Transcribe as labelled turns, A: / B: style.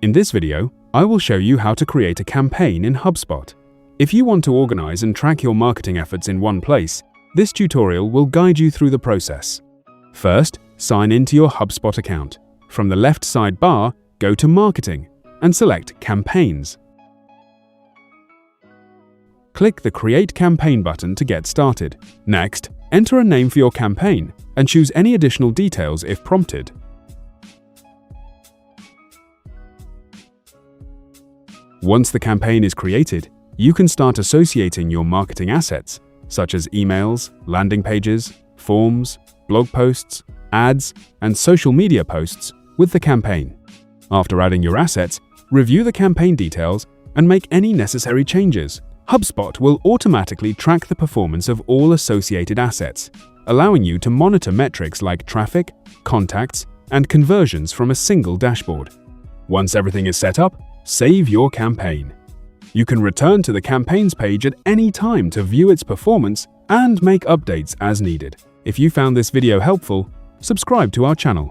A: In this video, I will show you how to create a campaign in HubSpot. If you want to organize and track your marketing efforts in one place, this tutorial will guide you through the process. First, sign into your HubSpot account. From the left sidebar, go to Marketing and select Campaigns. Click the Create Campaign button to get started. Next, enter a name for your campaign and choose any additional details if prompted. Once the campaign is created, you can start associating your marketing assets, such as emails, landing pages, forms, blog posts, ads, and social media posts, with the campaign. After adding your assets, review the campaign details and make any necessary changes. HubSpot will automatically track the performance of all associated assets, allowing you to monitor metrics like traffic, contacts, and conversions from a single dashboard. Once everything is set up, save your campaign. You can return to the campaigns page at any time to view its performance and make updates as needed. If you found this video helpful, subscribe to our channel.